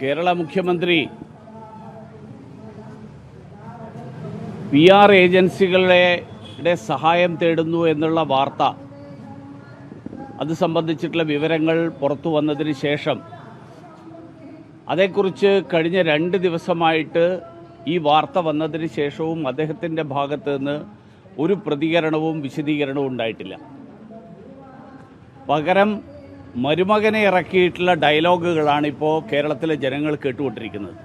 കേരള മുഖ്യമന്ത്രി PR ഏജൻസികളുടെ സഹായം തേടുന്നു എന്നുള്ള വാർത്ത, അത് സംബന്ധിച്ചിട്ടുള്ള വിവരങ്ങൾ പുറത്തു വന്നതിന് ശേഷം അതേക്കുറിച്ച് കഴിഞ്ഞ 2 ദിവസമായിട്ട് ഈ വാർത്ത വന്നതിന് ശേഷവും അദ്ദേഹത്തിൻ്റെ ഭാഗത്ത് നിന്ന് ഒരു പ്രതികരണവും വിശദീകരണവും ഉണ്ടായിട്ടില്ല. പകരം മരുമകനെ ഇറക്കിയിട്ടുള്ള ഡയലോഗുകളാണ് ഇപ്പോൾ കേരളത്തിലെ ജനങ്ങൾ കേട്ടുകൊണ്ടിരിക്കുന്നത്.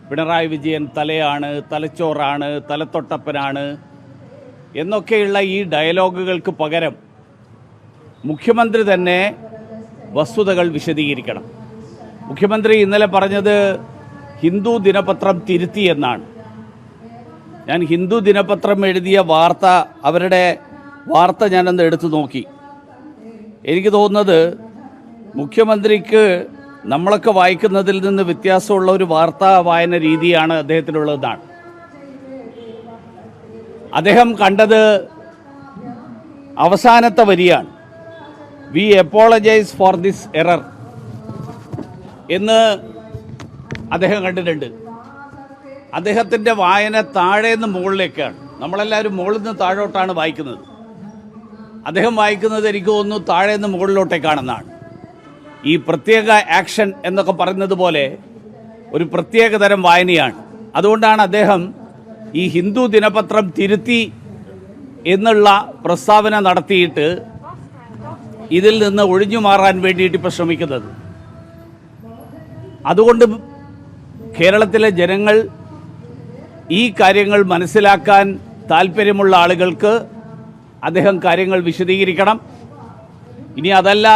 പിണറായി വിജയൻ തലയാണ്, തലച്ചോറാണ്, തലത്തൊട്ടപ്പനാണ് എന്നൊക്കെയുള്ള ഈ ഡയലോഗുകൾക്ക് പകരം മുഖ്യമന്ത്രി തന്നെ വസ്തുതകൾ വിശദീകരിക്കണം. മുഖ്യമന്ത്രി ഇന്നലെ പറഞ്ഞത് ഹിന്ദു ദിനപത്രം തിരുത്തി എന്നാണ്. ഞാൻ ഹിന്ദു ദിനപത്രം എഴുതിയ വാർത്ത, അവരുടെ വാർത്ത ഞാനൊന്ന് എടുത്തു നോക്കി. എനിക്ക് തോന്നുന്നത് മുഖ്യമന്ത്രിക്ക് നമ്മളൊക്കെ വായിക്കുന്നതിൽ നിന്ന് വ്യത്യാസമുള്ള ഒരു വാർത്താ വായന രീതിയാണ് അദ്ദേഹത്തിനുള്ളതാണ്. അദ്ദേഹം കണ്ടത് അവസാനത്തെ വരിയാണ്, we apologise for this error എന്ന് അദ്ദേഹം കണ്ടിട്ടുണ്ട്. അദ്ദേഹത്തിൻ്റെ വായന താഴെ നിന്ന് മുകളിലേക്കാണ്. നമ്മളെല്ലാവരും മുകളിൽ നിന്ന് താഴോട്ടാണ് വായിക്കുന്നത്. അദ്ദേഹം വായിക്കുന്നത് എനിക്ക് തോന്നുന്നു താഴെ നിന്ന് മുകളിലോട്ടേക്കാണെന്നാണ്. ഈ പ്രത്യേക ആക്ഷൻ എന്നൊക്കെ പറയുന്നത് പോലെ ഒരു പ്രത്യേക തരം വായനയാണ്. അതുകൊണ്ടാണ് അദ്ദേഹം ഈ ഹിന്ദു ദിനപത്രം തിരുത്തി എന്നുള്ള പ്രസ്താവന നടത്തിയിട്ട് ഇതിൽ നിന്ന് ഒഴിഞ്ഞു മാറാൻ വേണ്ടിയിട്ട് ഇപ്പോൾ ശ്രമിക്കുന്നത്. അതുകൊണ്ട് കേരളത്തിലെ ജനങ്ങൾ ഈ കാര്യങ്ങൾ മനസ്സിലാക്കാൻ താല്പര്യമുള്ള ആളുകൾക്ക് അദ്ദേഹം കാര്യങ്ങൾ വിശദീകരിക്കണം. ഇനി അതല്ല,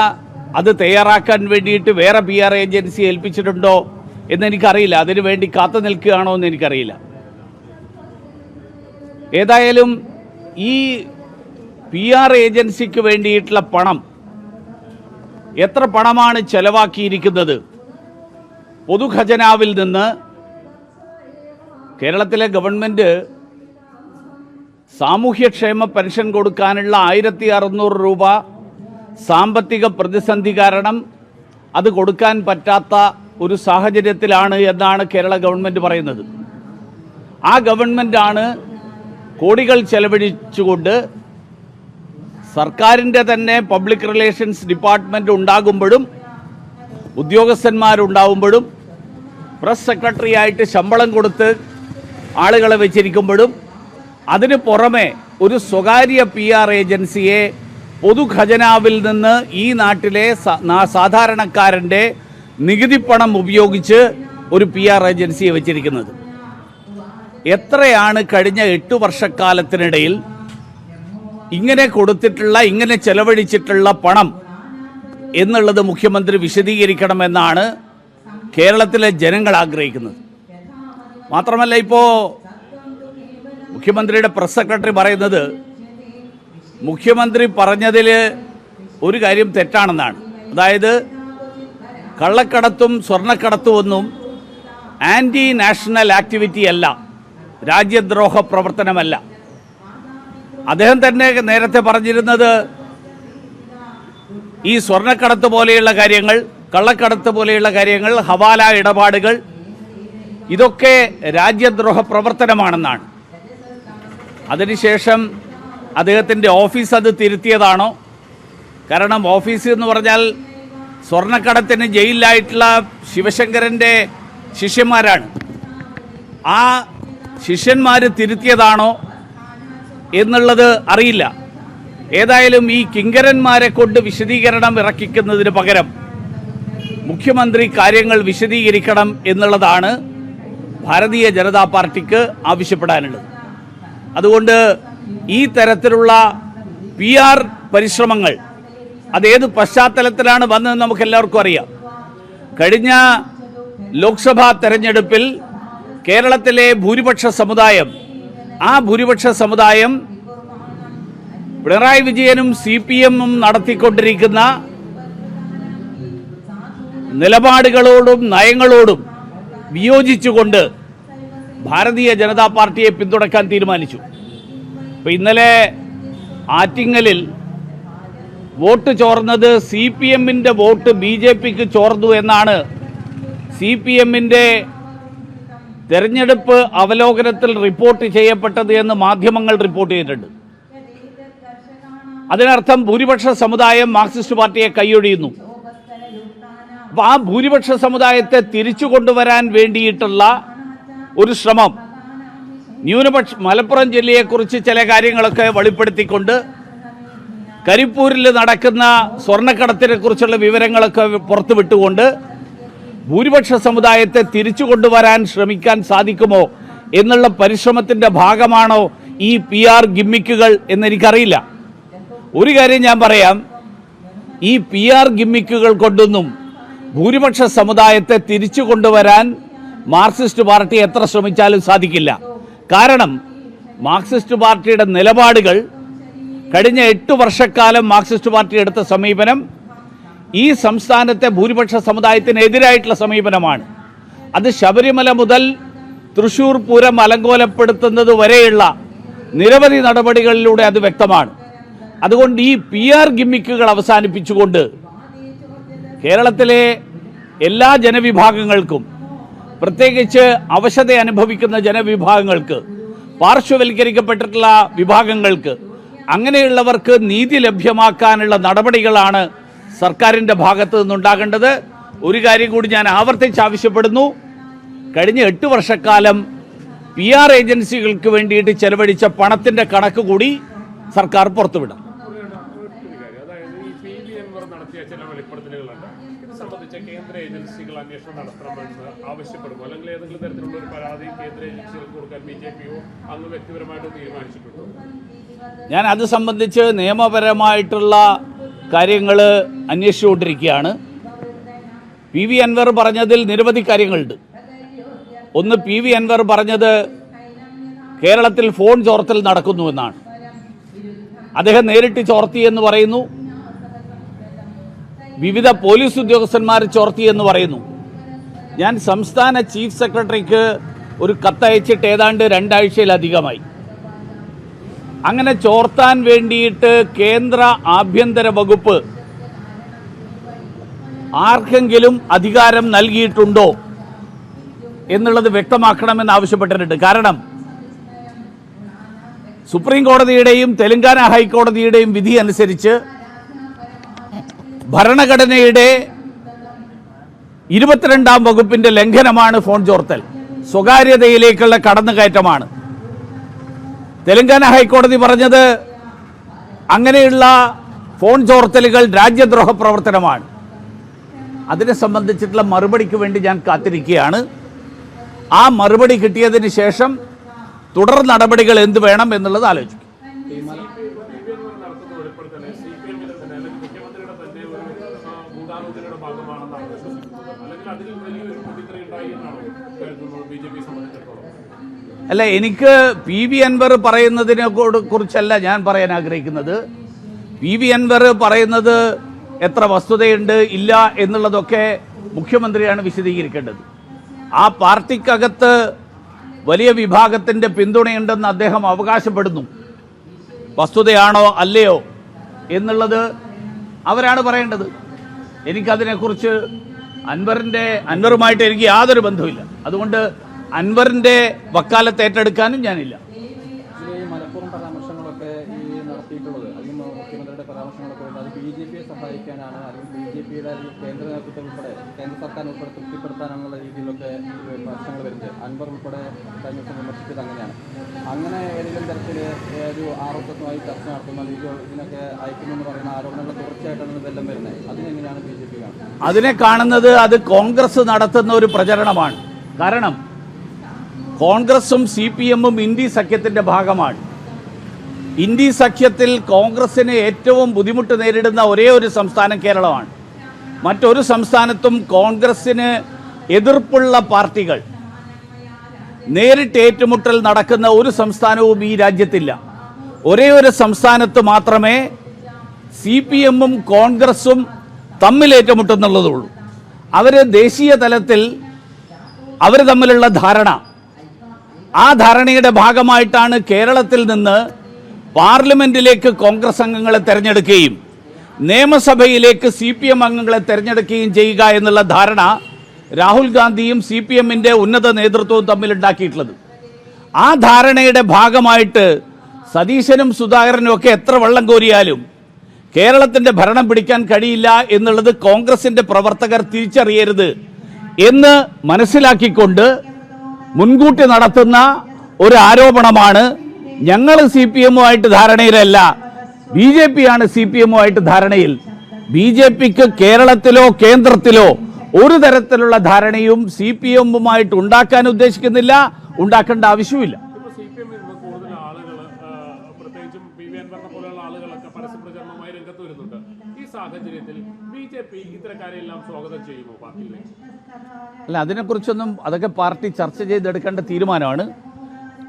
അത് തയ്യാറാക്കാൻ വേണ്ടിയിട്ട് വേറെ PR ഏജൻസി ഏൽപ്പിച്ചിട്ടുണ്ടോ എന്നെനിക്കറിയില്ല. അതിനു വേണ്ടി കാത്തു നിൽക്കുകയാണോ എന്ന് എനിക്കറിയില്ല. ഏതായാലും ഈ PR ഏജൻസിക്ക് വേണ്ടിയിട്ടുള്ള പണം, എത്ര പണമാണ് ചെലവാക്കിയിരിക്കുന്നത്? പൊതുഖജനാവിൽ നിന്ന് കേരളത്തിലെ ഗവൺമെൻറ് സാമൂഹ്യക്ഷേമ പെൻഷൻ കൊടുക്കാനുള്ള 1600 രൂപ സാമ്പത്തിക പ്രതിസന്ധി കാരണം അത് കൊടുക്കാൻ പറ്റാത്ത ഒരു സാഹചര്യത്തിലാണ് എന്നാണ് കേരള ഗവൺമെൻറ് പറയുന്നത്. ആ ഗവൺമെൻറ്റാണ് കോടികൾ ചെലവഴിച്ചുകൊണ്ട് സർക്കാരിൻ്റെ തന്നെ പബ്ലിക് റിലേഷൻസ് ഡിപ്പാർട്ട്മെൻറ്റ് ഉണ്ടാകുമ്പോഴും ഉദ്യോഗസ്ഥന്മാരുണ്ടാവുമ്പോഴും പ്രസ് സെക്രട്ടറി ആയിട്ട് ശമ്പളം കൊടുത്ത് ആളുകളെ വെച്ചിരിക്കുമ്പോഴും അതിന് പുറമെ ഒരു സ്വകാര്യ PR ഏജൻസിയെ പൊതുഖജനാവിൽ നിന്ന് ഈ നാട്ടിലെ സാധാരണക്കാരൻ്റെ നികുതിപ്പണം ഉപയോഗിച്ച് ഒരു PR ഏജൻസിയെ വെച്ചിരിക്കുന്നത്. എത്രയാണ് കഴിഞ്ഞ 8 വർഷക്കാലത്തിനിടയിൽ ഇങ്ങനെ കൊടുത്തിട്ടുള്ള, ഇങ്ങനെ ചെലവഴിച്ചിട്ടുള്ള പണം എന്നുള്ളത് മുഖ്യമന്ത്രി വിശദീകരിക്കണമെന്നാണ് കേരളത്തിലെ ജനങ്ങൾ ആഗ്രഹിക്കുന്നത്. മാത്രമല്ല, ഇപ്പോൾ മുഖ്യമന്ത്രിയുടെ പ്രസ് സെക്രട്ടറി പറയുന്നത് മുഖ്യമന്ത്രി പറഞ്ഞതിൽ ഒരു കാര്യം തെറ്റാണെന്നാണ്. അതായത് കള്ളക്കടത്തും സ്വർണ്ണക്കടത്തുമൊന്നും ആൻറ്റി നാഷണൽ ആക്ടിവിറ്റി അല്ല, രാജ്യദ്രോഹ പ്രവർത്തനമല്ല. അദ്ദേഹം തന്നെ നേരത്തെ പറഞ്ഞിരുന്നത് ഈ സ്വർണ്ണക്കടത്ത് പോലെയുള്ള കാര്യങ്ങൾ, കള്ളക്കടത്ത് പോലെയുള്ള കാര്യങ്ങൾ, ഹവാല ഇടപാടുകൾ, ഇതൊക്കെ രാജ്യദ്രോഹ പ്രവർത്തനമാണെന്നാണ്. അതിനുശേഷം അദ്ദേഹത്തിൻ്റെ ഓഫീസ് അത് തിരുത്തിയതാണോ? കാരണം ഓഫീസ് എന്ന് പറഞ്ഞാൽ സ്വർണ്ണക്കടത്തിന് ജയിലിലായിട്ടുള്ള ശിവശങ്കരൻ്റെ ശിഷ്യന്മാരാണ്. ആ ശിഷ്യന്മാർ തിരുത്തിയതാണോ എന്നുള്ളത് അറിയില്ല. ഏതായാലും ഈ കിങ്കരന്മാരെ കൊണ്ട് വിശദീകരണം ഇറക്കിക്കുന്നതിന് പകരം മുഖ്യമന്ത്രി കാര്യങ്ങൾ വിശദീകരിക്കണം എന്നുള്ളതാണ് ഭാരതീയ ജനതാ പാർട്ടിക്ക് ആവശ്യപ്പെടാനുള്ളത്. അതുകൊണ്ട് ഈ തരത്തിലുള്ള PR പരിശ്രമങ്ങൾ അതേത് പശ്ചാത്തലത്തിലാണ് വന്നതെന്ന് നമുക്കെല്ലാവർക്കും അറിയാം. കഴിഞ്ഞ ലോക്സഭാ തെരഞ്ഞെടുപ്പിൽ കേരളത്തിലെ ഭൂരിപക്ഷ സമുദായം, ആ ഭൂരിപക്ഷ സമുദായം പിണറായി വിജയനും CPM-ഉം നടത്തിക്കൊണ്ടിരിക്കുന്ന നിലപാടുകളോടും നയങ്ങളോടും വിയോജിച്ചുകൊണ്ട് ഭാരതീയ ജനതാ പാർട്ടിയെ പിന്തുണയ്ക്കാൻ തീരുമാനിച്ചു. അപ്പോൾ ഇന്നലെ ആറ്റിങ്ങലിൽ വോട്ട് ചോർന്നത് CPM-ന്റെ വോട്ട് BJP-ക്ക് ചോർന്നു എന്നാണ് CPM-ന്റെ തെരഞ്ഞെടുപ്പ് അവലോകനത്തിൽ റിപ്പോർട്ട് ചെയ്യപ്പെട്ടത് എന്ന് മാധ്യമങ്ങൾ റിപ്പോർട്ട് ചെയ്തിട്ടുണ്ട്. അതിനർത്ഥം ഭൂരിപക്ഷ സമുദായം മാർക്സിസ്റ്റ് പാർട്ടിയെ കൈയൊഴിയുന്നു. അപ്പോൾ ആ ഭൂരിപക്ഷ സമുദായത്തെ തിരിച്ചു കൊണ്ടുവരാൻ വേണ്ടിയിട്ടുള്ള ഒരു ശ്രമം മലപ്പുറം ജില്ലയെക്കുറിച്ച് ചില കാര്യങ്ങളൊക്കെ വെളിപ്പെടുത്തിക്കൊണ്ട് കരിപ്പൂരിൽ നടക്കുന്ന സ്വർണ്ണക്കടത്തിനെ കുറിച്ചുള്ള വിവരങ്ങളൊക്കെ പുറത്തുവിട്ടുകൊണ്ട് ഭൂരിപക്ഷ സമുദായത്തെ തിരിച്ചു കൊണ്ടുവരാൻ ശ്രമിക്കാൻ സാധിക്കുമോ എന്നുള്ള പരിശ്രമത്തിന്റെ ഭാഗമാണോ ഈ PR ഗിമ്മിക്കുകൾ എന്നെനിക്കറിയില്ല. ഒരു കാര്യം ഞാൻ പറയാം, ഈ PR ഗിമ്മിക്കുകൾ കൊണ്ടൊന്നും ഭൂരിപക്ഷ സമുദായത്തെ തിരിച്ചു കൊണ്ടുവരാൻ മാർക്സിസ്റ്റ് പാർട്ടി എത്ര ശ്രമിച്ചാലും സാധിക്കില്ല. കാരണം മാർക്സിസ്റ്റ് പാർട്ടിയുടെ നിലപാടുകൾ കഴിഞ്ഞ 8 വർഷക്കാലം മാർക്സിസ്റ്റ് പാർട്ടി എടുത്ത സമീപനം ഈ സംസ്ഥാനത്തെ ഭൂരിപക്ഷ സമുദായത്തിനെതിരായിട്ടുള്ള സമീപനമാണ്. അത് ശബരിമല മുതൽ തൃശൂർ പൂരം അലങ്കോലപ്പെടുത്തുന്നത് വരെയുള്ള നിരവധി നടപടികളിലൂടെ അത് വ്യക്തമാണ്. അതുകൊണ്ട് ഈ PR ഗിമ്മിക്കുകൾ അവസാനിപ്പിച്ചുകൊണ്ട് കേരളത്തിലെ എല്ലാ ജനവിഭാഗങ്ങൾക്കും, പ്രത്യേകിച്ച് അവശത അനുഭവിക്കുന്ന ജനവിഭാഗങ്ങൾക്ക്, പാർശ്വവൽക്കരിക്കപ്പെട്ടിട്ടുള്ള വിഭാഗങ്ങൾക്ക്, അങ്ങനെയുള്ളവർക്ക് നീതി ലഭ്യമാക്കാനുള്ള നടപടികളാണ് സർക്കാരിൻ്റെ ഭാഗത്തു നിന്നുണ്ടാകേണ്ടത്. ഒരു കാര്യം കൂടി ഞാൻ ആവർത്തിച്ച് ആവശ്യപ്പെടുന്നു. കഴിഞ്ഞ 8 വർഷക്കാലം PR ഏജൻസികൾക്ക് വേണ്ടിയിട്ട് ചെലവഴിച്ച പണത്തിൻ്റെ കണക്ക് കൂടി സർക്കാർ പുറത്തുവിടും. കേന്ദ്ര ഏജൻസികൾ അന്വേഷണം നടത്തണമെന്ന് ആവശ്യപ്പെടുമോ, അല്ലെങ്കിൽ ഏതെങ്കിലും തരത്തിലുള്ള ഒരു പരാതി കേന്ദ്ര ഏജൻസികൾക്ക് കൊടുക്കാൻ BJP-യോ അങ്ങ് വ്യക്തിപരമായിട്ട് തീരുമാനിച്ചിട്ടുണ്ടോ? ഞാൻ അത് സംബന്ധിച്ച് നിയമപരമായിട്ടുള്ള കാര്യങ്ങൾ അന്വേഷിച്ചുകൊണ്ടിരിക്കുകയാണ്. PV അൻവർ പറഞ്ഞതിൽ നിരവധി കാര്യങ്ങളുണ്ട്. ഒന്ന്, PV അൻവർ പറഞ്ഞത് കേരളത്തിൽ ഫോൺ ചോർത്തൽ നടക്കുന്നുവെന്നാണ്. അദ്ദേഹം നേരിട്ട് ചോർത്തിയെന്ന് പറയുന്നു, വിവിധ പോലീസ് ഉദ്യോഗസ്ഥന്മാർ ചോർത്തിയെന്ന് പറയുന്നു. ഞാൻ സംസ്ഥാന ചീഫ് സെക്രട്ടറിക്ക് ഒരു കത്തയച്ചിട്ട് ഏതാണ്ട് 2 ആഴ്ചയിലധികമായി. അങ്ങനെ ചോർത്താൻ വേണ്ടിയിട്ട് കേന്ദ്ര ആഭ്യന്തര വകുപ്പ് ആർക്കെങ്കിലും അധികാരം നൽകിയിട്ടുണ്ടോ എന്നുള്ളത് വ്യക്തമാക്കണമെന്ന് ആവശ്യപ്പെട്ടിട്ടുണ്ട്. കാരണം സുപ്രീം കോടതിയുടെയും തെലങ്കാന ഹൈക്കോടതിയുടെയും വിധി അനുസരിച്ച് ഭരണഘടനയുടെ 22-ാം വകുപ്പിന്റെ ലംഘനമാണ് ഫോൺ ചോർത്തൽ, സ്വകാര്യതയിലേക്കുള്ള കടന്നുകയറ്റമാണ്. തെലങ്കാന ഹൈക്കോടതി പറഞ്ഞത് അങ്ങനെയുള്ള ഫോൺ ചോർത്തലുകൾ രാജ്യദ്രോഹ പ്രവർത്തനമാണ്. അതിനെ സംബന്ധിച്ചിട്ടുള്ള മറുപടിക്ക് വേണ്ടി ഞാൻ കാത്തിരിക്കുകയാണ്. ആ മറുപടി കിട്ടിയതിന് ശേഷം തുടർ നടപടികൾ എന്ത് വേണം എന്നുള്ളത് ആലോചിക്കും. അല്ല, എനിക്ക് PV അൻവർ പറയുന്നതിനെ കുറിച്ചല്ല ഞാൻ പറയാൻ ആഗ്രഹിക്കുന്നത്. PV അൻവർ പറയുന്നത് എത്ര വസ്തുതയുണ്ട് ഇല്ല എന്നുള്ളതൊക്കെ മുഖ്യമന്ത്രിയാണ് വിശദീകരിക്കേണ്ടത്. ആ പാർട്ടിക്കകത്ത് വലിയ വിഭാഗത്തിൻ്റെ പിന്തുണയുണ്ടെന്ന് അദ്ദേഹം അവകാശപ്പെടുന്നു. വസ്തുതയാണോ അല്ലയോ എന്നുള്ളത് അവരാണ് പറയേണ്ടത്. എനിക്കതിനെക്കുറിച്ച് അൻവറുമായിട്ട് എനിക്ക് യാതൊരു ബന്ധവുമില്ല. അതുകൊണ്ട് അൻവറിന്റെ വക്കാലത്ത് ഏറ്റെടുക്കാനും ഞാനില്ല. മലപ്പുറം പരാമർശങ്ങളൊക്കെ ഈ നടത്തിയിട്ടുള്ളത്, അല്ലെങ്കിൽ മുഖ്യമന്ത്രിയുടെ പരാമർശങ്ങളൊക്കെ അത് BJP-യെ സഹായിക്കാനാണ്, അല്ലെങ്കിൽ BJP-യുടെ കേന്ദ്ര നേതൃത്വം ഉൾപ്പെടെ കേന്ദ്ര സർക്കാർ ഉൾപ്പെടെ തൃപ്തിപ്പെടുത്താനുള്ള രീതിയിലൊക്കെ പ്രശ്നങ്ങൾ വരുന്നത്. അൻവർ ഉൾപ്പെടെ കഴിഞ്ഞ ദിവസം വിമർശിച്ചത് അങ്ങനെയാണ്. അങ്ങനെ ഏതെങ്കിലും തരത്തിൽ ഒരു RSS-മായി ചർച്ച നടത്തുന്ന ഇതിനൊക്കെ അയക്കുമെന്ന് പറയുന്ന ആരോപണങ്ങൾ തുടർച്ചയായിട്ടാണ് ഇതെല്ലാം വരുന്നത്. അതിനെങ്ങനെയാണ് BJP കാണുന്നത്? അതിനെ കാണുന്നത് അത് കോൺഗ്രസ് നടത്തുന്ന ഒരു പ്രചരണമാണ്. കാരണം കോൺഗ്രസും CPM-ഉം ഇന്ത്യ സഖ്യത്തിൻ്റെ ഭാഗമാണ്. ഇന്ത്യ സഖ്യത്തിൽ കോൺഗ്രസിന് ഏറ്റവും ബുദ്ധിമുട്ട് നേരിടുന്ന ഒരേ ഒരു സംസ്ഥാനം കേരളമാണ്. മറ്റൊരു സംസ്ഥാനത്തും കോൺഗ്രസിന് എതിർപ്പുള്ള പാർട്ടികൾ നേരിട്ട് ഏറ്റുമുട്ടൽ നടക്കുന്ന ഒരു സംസ്ഥാനവും ഈ രാജ്യത്തില്ല. ഒരേ ഒരു സംസ്ഥാനത്ത് മാത്രമേ CPM-ഉം കോൺഗ്രസും തമ്മിൽ ഏറ്റുമുട്ടുന്നുള്ളതുള്ളൂ. അവർ ദേശീയ തലത്തിൽ അവർ തമ്മിലുള്ള ധാരണ, ആ ധാരണയുടെ ഭാഗമായിട്ടാണ് കേരളത്തിൽ നിന്ന് പാർലമെന്റിലേക്ക് കോൺഗ്രസ് അംഗങ്ങളെ തെരഞ്ഞെടുക്കുകയും നിയമസഭയിലേക്ക് CPM അംഗങ്ങളെ തെരഞ്ഞെടുക്കുകയും ചെയ്യുക എന്നുള്ള ധാരണ രാഹുൽ ഗാന്ധിയും CPM-ന്റെ ഉന്നത നേതൃത്വവും തമ്മിലുണ്ടാക്കിയിട്ടുള്ളത്. ആ ധാരണയുടെ ഭാഗമായിട്ട് സതീശനും സുധാകരനും ഒക്കെ എത്ര വെള്ളം കോരിയാലും കേരളത്തിന്റെ ഭരണം പിടിക്കാൻ കഴിയില്ല എന്നുള്ളത് കോൺഗ്രസിന്റെ പ്രവർത്തകർ തിരിച്ചറിയരുത് എന്ന് മനസ്സിലാക്കിക്കൊണ്ട് മുൻകൂട്ടി നടത്തുന്ന ഒരു ആരോപണമാണ്. ഞങ്ങൾ CPM-ഉമായിട്ട് ധാരണയിലല്ല, BJP ആണ് CPM-ഉമായിട്ട് ധാരണയിൽ. BJPക്ക് കേരളത്തിലോ കേന്ദ്രത്തിലോ ഒരു തരത്തിലുള്ള ധാരണയും CPM-ഉമായിട്ട് ഉണ്ടാക്കാൻ ഉദ്ദേശിക്കുന്നില്ല, ഉണ്ടാക്കേണ്ട ആവശ്യമില്ല. ഇപ്പോൾ CPM കൂടുതൽ ആളുകൾ, പ്രത്യേകിച്ചും PV അൻവറിനെ പോലെയുള്ള ആളുകളൊക്കെ പരസ്യപ്രചരണവുമായി രംഗത്ത് വരുന്നുണ്ട്. ഈ സാഹചര്യത്തിൽ BJP ഇത്തരക്കാരെല്ലാം സ്വാഗതം ചെയ്യുമോ പാർട്ടിയിലേക്ക്? അല്ല, അതിനെക്കുറിച്ചൊന്നും അതൊക്കെ പാർട്ടി ചർച്ച ചെയ്തെടുക്കേണ്ട തീരുമാനമാണ്.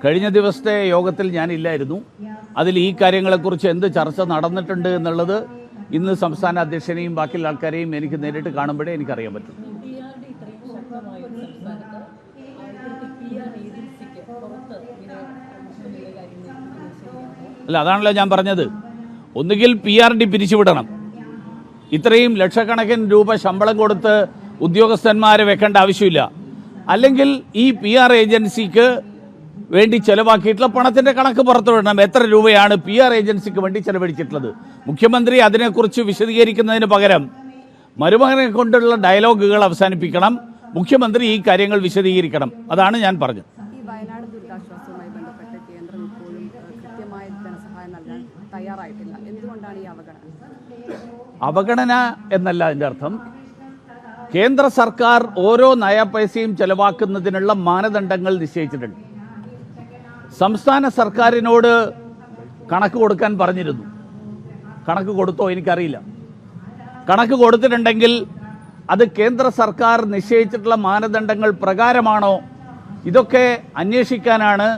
കഴിഞ്ഞ ദിവസത്തെ യോഗത്തിൽ ഞാനില്ലായിരുന്നു. അതിൽ ഈ കാര്യങ്ങളെക്കുറിച്ച് എന്ത് ചർച്ച നടന്നിട്ടുണ്ട് എന്നുള്ളത് ഇന്ന് സംസ്ഥാന അധ്യക്ഷനെയും ബാക്കിയുള്ള ആൾക്കാരെയും എനിക്ക് നേരിട്ട് കാണുമ്പോഴേ എനിക്കറിയാൻ പറ്റും. അല്ല, അതാണല്ലോ ഞാൻ പറഞ്ഞത്. ഒന്നുകിൽ PRD പിരിച്ചുവിടണം. ഇത്രയും ലക്ഷക്കണക്കിന് രൂപ ശമ്പളം കൊടുത്ത് ഉദ്യോഗസ്ഥന്മാരെ വെക്കേണ്ട ആവശ്യമില്ല. അല്ലെങ്കിൽ ഈ PR ഏജൻസിക്ക് വേണ്ടി ചെലവാക്കിയിട്ടുള്ള പണത്തിന്റെ കണക്ക് പുറത്തുവിടണം. എത്ര രൂപയാണ് PR ഏജൻസിക്ക് വേണ്ടി ചെലവഴിച്ചിട്ടുള്ളത്? മുഖ്യമന്ത്രി അതിനെക്കുറിച്ച് വിശദീകരിക്കുന്നതിന് പകരം മരുമകനെ കൊണ്ടുള്ള ഡയലോഗുകൾ അവസാനിപ്പിക്കണം. മുഖ്യമന്ത്രി ഈ കാര്യങ്ങൾ വിശദീകരിക്കണം. അതാണ് ഞാൻ പറഞ്ഞത്. ഈ വയനാട് ദുരിതാശ്വാസവുമായി ബന്ധപ്പെട്ട് കേന്ദ്രം ഇപ്പോഴും കൃത്യമായ ധനസഹായം നൽകാൻ തയ്യാറായിട്ടില്ല. എന്തുകൊണ്ടാണ് ഈ അവഗണന? അവഗണന എന്നല്ല അതിൻ്റെ അർത്ഥം. കേന്ദ്ര സർക്കാർ ഓരോ നയാപൈസയും ചെലവാക്കുന്നതിനുള്ള മാനദണ്ഡങ്ങൾ നിശ്ചയിച്ചിട്ടുണ്ട്. സംസ്ഥാന സർക്കാരിനോട് കണക്ക് കൊടുക്കാൻ പറഞ്ഞിരുന്നു. കണക്ക് കൊടുത്തോ എനിക്കറിയില്ല. കണക്ക് കൊടുത്തിട്ടുണ്ടെങ്കിൽ അത് കേന്ദ്ര സർക്കാർ നിശ്ചയിച്ചിട്ടുള്ള മാനദണ്ഡങ്ങൾ പ്രകാരമാണോ? ഇതൊക്കെ അന്വേഷിക്കാനാണ്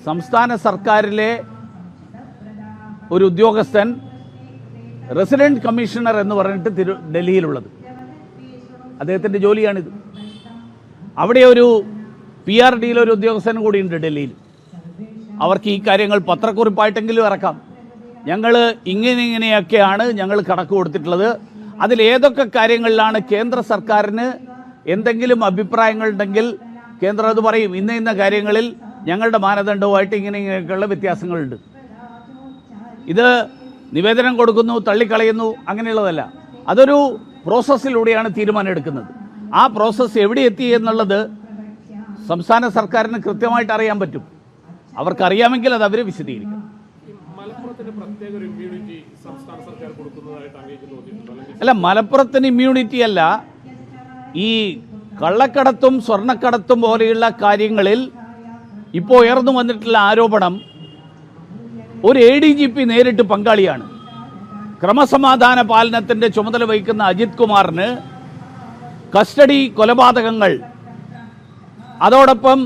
സംസ്ഥാന സർക്കാരിലെ ഒരു ഉദ്യോഗസ്ഥൻ, റെസിഡന്റ് കമ്മീഷണർ എന്ന് പറഞ്ഞിട്ട് ഡൽഹിയിലുള്ളത്. അദ്ദേഹത്തിൻ്റെ ജോലിയാണിത്. അവിടെ ഒരു PRDയിലെ ഒരു ഉദ്യോഗസ്ഥൻ കൂടിയുണ്ട് ഡൽഹിയിൽ. അവർക്ക് ഈ കാര്യങ്ങൾ പത്രക്കുറിപ്പായിട്ടെങ്കിലും ഇറക്കാം. ഞങ്ങൾ ഇങ്ങനെയൊക്കെയാണ് ഞങ്ങൾ കണക്ക് കൊടുത്തിട്ടുള്ളത്. അതിലേതൊക്കെ കാര്യങ്ങളിലാണ് കേന്ദ്ര സർക്കാരിന് എന്തെങ്കിലും അഭിപ്രായങ്ങളുണ്ടെങ്കിൽ കേന്ദ്രം അത് പറയും. ഇന്ന കാര്യങ്ങളിൽ ഞങ്ങളുടെ മാനദണ്ഡവുമായിട്ട് ഇങ്ങനെയൊക്കെയുള്ള വ്യത്യാസങ്ങളുണ്ട്. ഇത് നിവേദനം കൊടുക്കുന്നു, തള്ളിക്കളയുന്നു, അങ്ങനെയുള്ളതല്ല. അതൊരു പ്രോസസ്സിലൂടെയാണ് തീരുമാനം എടുക്കുന്നത്. ആ പ്രോസസ്സ് എവിടെ എത്തി എന്നുള്ളത് സംസ്ഥാന സർക്കാരിന് കൃത്യമായിട്ട് അറിയാൻ പറ്റും. അവർക്കറിയാമെങ്കിൽ അത് അവർ വിശദീകരിക്കും. മലപ്പുറത്തിന് പ്രത്യേക ഒരു ഇമ്മ്യൂണിറ്റി സംസ്ഥാന സർക്കാർ കൊടുക്കുന്നതായിട്ട് അങ്ങേക്ക് തോന്നിയിട്ടുണ്ടോ? അല്ല, മലപ്പുറത്തിന് ഇമ്മ്യൂണിറ്റി അല്ല. ഈ കള്ളക്കടത്തും സ്വർണ്ണക്കടത്തും പോലെയുള്ള കാര്യങ്ങളിൽ ഇപ്പോൾ ഉയർന്നു വന്നിട്ടുള്ള ആരോപണം ഒരു ADGP നേരിട്ട് പങ്കാളിയാണ്. ക്രമസമാധാന പാലനത്തിൻ്റെ ചുമതല വഹിക്കുന്ന അജിത് കുമാറിന് കസ്റ്റഡി കൊലപാതകങ്ങൾ, അതോടൊപ്പം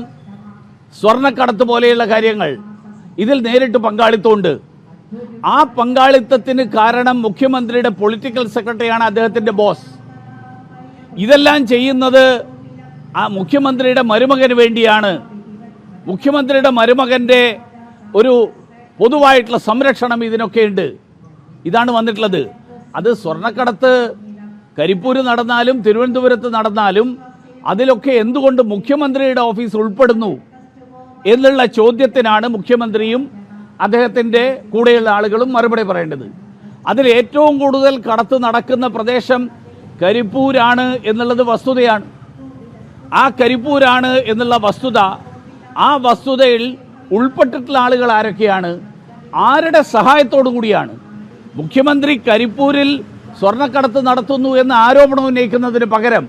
സ്വർണ്ണക്കടത്ത് പോലെയുള്ള കാര്യങ്ങൾ, ഇതിൽ നേരിട്ട് പങ്കാളിത്തമുണ്ട്. ആ പങ്കാളിത്തത്തിന് കാരണം മുഖ്യമന്ത്രിയുടെ പൊളിറ്റിക്കൽ സെക്രട്ടറിയാണ്, അദ്ദേഹത്തിൻ്റെ ബോസ്. ഇതെല്ലാം ചെയ്യുന്നത് ആ മുഖ്യമന്ത്രിയുടെ മരുമകന് വേണ്ടിയാണ്. മുഖ്യമന്ത്രിയുടെ മരുമകൻ്റെ ഒരു പൊതുവായിട്ടുള്ള സംരക്ഷണം ഇതിനൊക്കെയുണ്ട്. ഇതാണ് വന്നിട്ടുള്ളത്. അത് സ്വർണ്ണക്കടത്ത് കരിപ്പൂര് നടന്നാലും തിരുവനന്തപുരത്ത് നടന്നാലും അതിലൊക്കെ എന്തുകൊണ്ട് മുഖ്യമന്ത്രിയുടെ ഓഫീസ് ഉൾപ്പെടുന്നു എന്നുള്ള ചോദ്യത്തിനാണ് മുഖ്യമന്ത്രിയും അദ്ദേഹത്തിൻ്റെ കൂടെയുള്ള ആളുകളും മറുപടി പറയേണ്ടത്. അതിൽ ഏറ്റവും കൂടുതൽ കടത്ത് നടക്കുന്ന പ്രദേശം കരിപ്പൂരാണ് എന്നുള്ളത് വസ്തുതയാണ്. ആ കരിപ്പൂരാണ് എന്നുള്ള വസ്തുത, ആ വസ്തുതയിൽ ഉൾപ്പെട്ടിട്ടുള്ള ആളുകൾ ആരൊക്കെയാണ്, ആരുടെ സഹായത്തോടു കൂടിയാണ്? മുഖ്യമന്ത്രി കരിപ്പൂരിൽ സ്വർണ്ണക്കടത്ത് നടത്തുന്നു എന്ന ആരോപണം ഉന്നയിക്കുന്നതിന് പകരം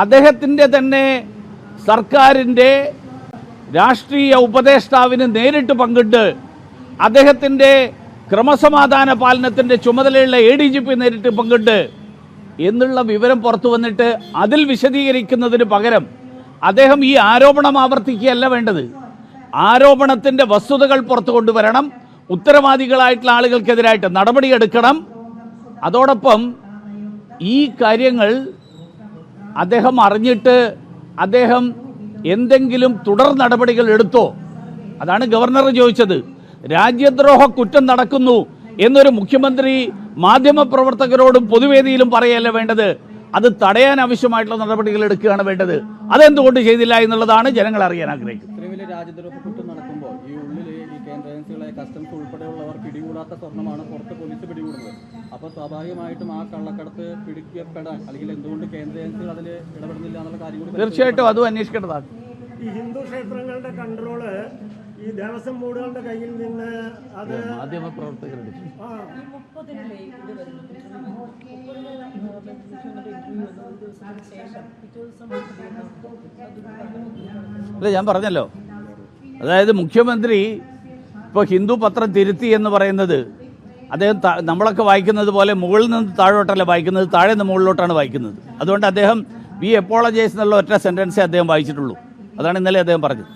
അദ്ദേഹത്തിൻ്റെ തന്നെ സർക്കാരിൻ്റെ രാഷ്ട്രീയ ഉപദേഷ്ടാവിന് നേരിട്ട് പങ്കിട്ട് അദ്ദേഹത്തിൻ്റെ ക്രമസമാധാന പാലനത്തിൻ്റെ ചുമതലയുള്ള ADGP നേരിട്ട് പങ്കിട്ട് എന്നുള്ള വിവരം പുറത്തു വന്നിട്ട് അതിൽ വിശദീകരിക്കുന്നതിന് പകരം അദ്ദേഹം ഈ ആരോപണം ആവർത്തിക്കുകയല്ല വേണ്ടത്. ആരോപണത്തിൻ്റെ വസ്തുതകൾ പുറത്തു കൊണ്ടുവരണം. ഉത്തരവാദികളായിട്ടുള്ള ആളുകൾക്കെതിരായിട്ട് നടപടിയെടുക്കണം. അതോടൊപ്പം ഈ കാര്യങ്ങൾ അദ്ദേഹം അറിഞ്ഞിട്ട് അദ്ദേഹം എന്തെങ്കിലും തുടർ നടപടികൾ എടുത്തോ? അതാണ് ഗവർണർ ചോദിച്ചത്. രാജ്യദ്രോഹ കുറ്റം നടക്കുന്നു എന്നൊരു മുഖ്യമന്ത്രി മാധ്യമപ്രവർത്തകരോടും പൊതുവേദിയിലും പറയല്ല വേണ്ടത്. അത് തടയാൻ ആവശ്യമായിട്ടുള്ള നടപടികൾ എടുക്കുകയാണ് വേണ്ടത്. അതെന്തുകൊണ്ട് ചെയ്തില്ല എന്നുള്ളതാണ് ജനങ്ങൾ അറിയാൻ ആഗ്രഹിക്കുന്നത്. ഇത്രയും വലിയ രാജ്യദ്രോഹ കുറ്റം നടക്കുമ്പോൾ ഈ ഉള്ളിൽ ഈ കേന്ദ്ര ഏജൻസികളെ കസ്റ്റംസ് ഉൾപ്പെടെയുള്ളവർ പിടികൂടാത്ത സ്വർണ്ണമാണ് പുറത്ത് പോലീസ് പിടികൂടുന്നത്. അപ്പോൾ സ്വാഭാവികമായിട്ടും ആ കള്ളക്കടത്ത് പിടിക്കപ്പെടാൻ അല്ലെങ്കിൽ എന്തുകൊണ്ട് കേന്ദ്ര ഏജൻസികൾ അതിൽ ഇടപെടുന്നില്ല എന്നുള്ള കാര്യം കൂടി തീർച്ചയായിട്ടും അതും അന്വേഷിക്കേണ്ടതാണ്. ഈ ഹിന്ദു ക്ഷേത്രങ്ങളുടെ കൺട്രോള് ഈ ദേവസ്വം ബോർഡുകളുടെ കയ്യിൽ നിന്ന് അത് മാധ്യമപ്രവർത്തകരുടെ അല്ല, ഞാൻ പറഞ്ഞല്ലോ, അതായത് മുഖ്യമന്ത്രി ഇപ്പോൾ ഹിന്ദു പത്രം തിരുത്തി എന്ന് പറയുന്നത് അദ്ദേഹം നമ്മളൊക്കെ വായിക്കുന്നത് പോലെ മുകളിൽ നിന്ന് താഴോട്ടല്ല വായിക്കുന്നത്, താഴെ നിന്ന് മുകളിലോട്ടാണ് വായിക്കുന്നത്. അതുകൊണ്ട് അദ്ദേഹം വി എപ്പോളജൈസ് എന്നുള്ള ഒറ്റ സെൻറ്റൻസേ അദ്ദേഹം വായിച്ചിട്ടുള്ളൂ. അതാണ് ഇന്നലെ അദ്ദേഹം പറഞ്ഞത്.